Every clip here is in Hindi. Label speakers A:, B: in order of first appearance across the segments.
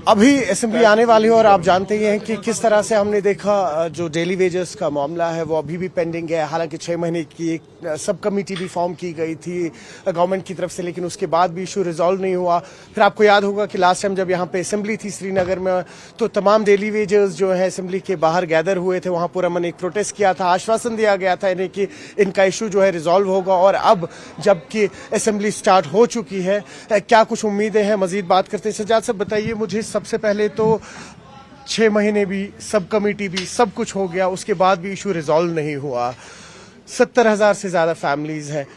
A: अभी असेंबली आने वाली है और आप जानते ही हैं कि किस तरह से हमने देखा जो डेली वेजेस का मामला है वो अभी भी पेंडिंग है। हालांकि 6 महीने की एक सब कमेटी भी फॉर्म की गई थी गवर्नमेंट की तरफ से, लेकिन उसके बाद भी इशू रिजॉल्व नहीं हुआ। फिर आपको याद होगा कि लास्ट टाइम जब यहाँ पे असेंबली थी श्रीनगर में, तो तमाम डेली वेजेस जो है असेंबली के बाहर गैदर हुए थे। वहाँ पूरा मैंने एक प्रोटेस्ट किया था, आश्वासन दिया गया था इन्हें कि इनका इशू जो है रिजॉल्व होगा। और अब जबकि असेंबली स्टार्ट हो चुकी है, क्या कुछ उम्मीदें हैं? मजीद बात करते हैं। सज्जाद साहब बताइए मुझे, सबसे पहले तो 6 महीने भी, सब कमेटी भी, सब कुछ हो गया, उसके बाद भी इशू रिजॉल्व नहीं हुआ। 70,000 से ज्यादा फैमिलीज हैं।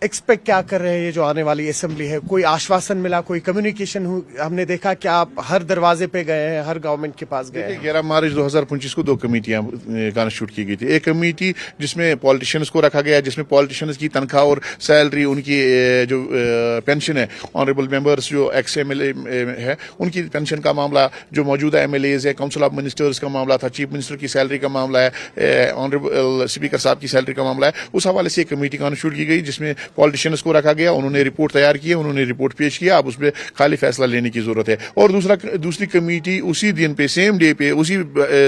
A: एक्सपेक्ट क्या कर रहे हैं ये जो आने वाली असेंबली है? कोई आश्वासन मिला, कोई कम्युनिकेशन हमने देखा कि आप हर दरवाजे पे गए हैं, हर गवर्नमेंट के पास गए हैं?
B: 11 मार्च 2025 को 2 कमेटियां कॉन्स्टिट्यूट की गई थी। एक कमेटी जिसमें पॉलिटिशियंस को रखा गया, जिसमें पॉलिटिशियंस की तनख्वाह और सैलरी, उनकी जो पेंशन है, ऑनरेबल मेंबर्स जो एक्स एमएलए है उनकी पेंशन का मामला, जो मौजूदा एमएलएज है, काउंसिल ऑफ मिनिस्टर्स का मामला था, चीफ मिनिस्टर की सैलरी का मामला है, ऑनरेबल स्पीकर साहब की सैलरी का मामला है, उस हवाले से एक कमेटी कॉन्स्टिट्यूट की गई जिसमें पॉलिटिशियंस को रखा गया। उन्होंने रिपोर्ट तैयार की है, उन्होंने रिपोर्ट पेश किया। अब उसमें खाली फैसला लेने की जरूरत है। और दूसरी कमेटी उसी दिन पे, सेम डे पे, उसी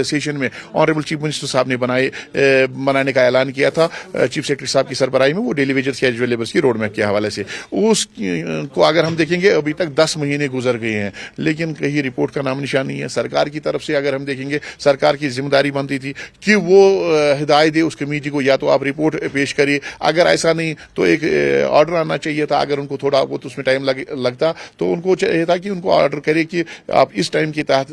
B: सेशन में ऑनरेबल चीफ मिनिस्टर साहब ने बनाने का ऐलान किया था चीफ सेक्रेटरी साहब की सरबराही में, वो डेली वेजेस कैजुअल लेबर्स की रोड मैप के हवाले से। उसको अगर हम देखेंगे, अभी तक 10 महीने गुजर गए हैं, लेकिन कहीं रिपोर्ट का नाम निशान नहीं है। सरकार की तरफ से अगर हम देखेंगे, सरकार की जिम्मेदारी बनती थी कि वो हिदायत दे उस कमेटी को, या तो आप रिपोर्ट पेश करिए, अगर ऐसा नहीं तो एक ऑर्डर आना चाहिए था। अगर उनको थोड़ा बहुत उसमें टाइम लगता तो उनको चाहिए था कि उनको ऑर्डर करे कि आप इस टाइम के तहत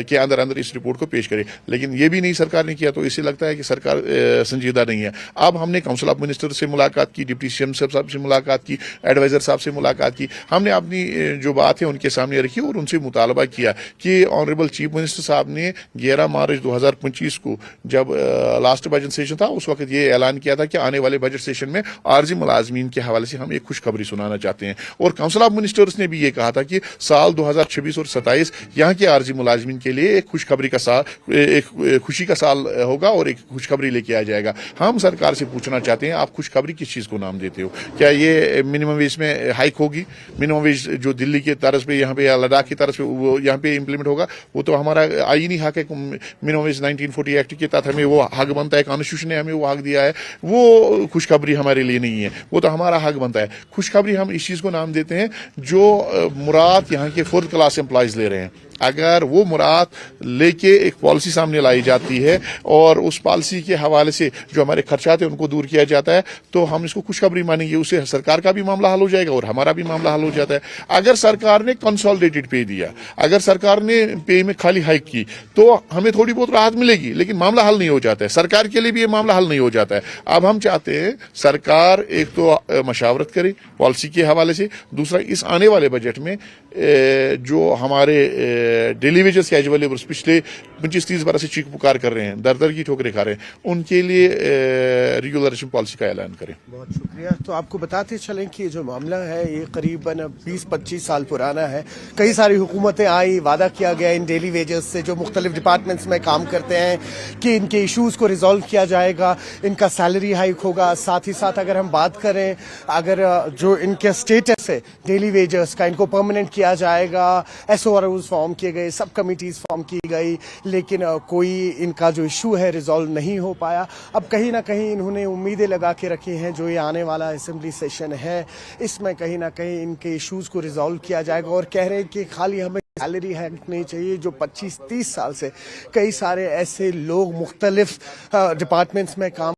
B: के अंदर इस रिपोर्ट को पेश करें, लेकिन ये भी नहीं सरकार ने किया। तो इससे लगता है कि सरकार संजीदा नहीं है। अब हमने काउंसिल ऑफ मिनिस्टर से मुलाकात की, डिप्टी सीएम साहब से मुलाकात की, एडवाइजर साहब से मुलाकात की। हमने अपनी जो बात है उनके सामने रखी और उनसे मुतालबा किया कि ऑनरेबल चीफ मिनिस्टर साहब ने 11 मार्च 2025 को जब लास्ट बजट सेशन था, उस वक्त ये ऐलान किया था कि आने वाले बजट सेशन में आर्जी मुलाजमीन के हवाले से हम एक खुशखबरी सुनाना चाहते हैं। और काउंसिल ऑफ मिनिस्टर्स ने भी ये कहा था कि साल 2026 और 27 यहाँ के आर्जी मुलाजमीन के लिए एक खुशखबरी का साल, एक खुशी का साल होगा और एक खुशखबरी लेके आ जाएगा। हम सरकार से पूछना चाहते हैं, आप खुशखबरी किस चीज को नाम देते हो? क्या ये मिनिमम वेज में हाइक होगी? मिनिमम वेज जो दिल्ली की तरफ पे, यहाँ पे या लद्दाख की तरफ से वो यहाँ पे इम्प्लीमेंट होगा? वो तो हमारा आईनी हक है। मिनिमम वेज 1940 एक्ट के तहत हमें वो हक बनता है, कॉन्स्टिट्यूशन ने हमें वो हक दिया है। वो खुशखबरी हमारे लिए नहीं है, वो तो हमारा हक बनता है। खुशखबरी हम इस चीज को नाम देते हैं जो मुराद यहाँ के 4th क्लास एम्प्लॉयज ले रहे हैं। अगर वो मुराद लेके एक पॉलिसी सामने लाई जाती है और उस पॉलिसी के हवाले से जो हमारे खर्चात है उनको दूर किया जाता है, तो हम इसको खुशखबरी मानेंगे। उससे सरकार का भी मामला हल हो जाएगा और हमारा भी मामला हल हो जाता है। अगर सरकार ने कंसोलिडेटेड पे दिया, अगर सरकार ने पे में खाली हाइक की, तो हमें थोड़ी बहुत राहत मिलेगी, लेकिन मामला हल नहीं हो जाता है। सरकार के लिए भी ये मामला हल नहीं हो जाता है। अब हम चाहते हैं सरकार एक तो मशावरत करे पॉलिसी के हवाले से, दूसरा इस आने वाले बजट में जो हमारे डेली वेजेस कैजुअल लेबर्स पिछले 25-30 बरस से चीख पुकार कर रहे हैं, दर दर की ठोकरें खा रहे हैं, उनके लिए रेगुलरेशन पॉलिसी का ऐलान करें।
A: बहुत शुक्रिया। तो आपको बताते चलें कि जो मामला है ये करीबन 20-25 साल पुराना है। कई सारी हुकूमतें आई, वादा किया गया इन डेली वेजेस से जो मुख्तलिफ डिपार्टमेंट्स में काम करते हैं कि इनके इशूज़ को रिजॉल्व किया जाएगा, इनका सैलरी हाइक होगा। साथ ही साथ अगर हम बात करें, अगर जो इनका स्टेटस है डेली वेजेस का, इनको परमानेंट किया जाएगा। SORs फॉर्म किए गए, सब कमिटीज फॉर्म की गई, लेकिन कोई इनका जो इशू है रिजॉल्व नहीं हो पाया। अब कहीं ना कहीं इन्होंने उम्मीदें लगा के रखी हैं जो ये आने वाला असेंबली सेशन है, इसमें कहीं ना कहीं इनके इश्यूज को रिजॉल्व किया जाएगा। और कह रहे हैं कि खाली हमें सैलरी हाइक नहीं चाहिए। जो 25-30 साल से कई सारे ऐसे लोग मुख्तलिफ डिपार्टमेंट्स में काम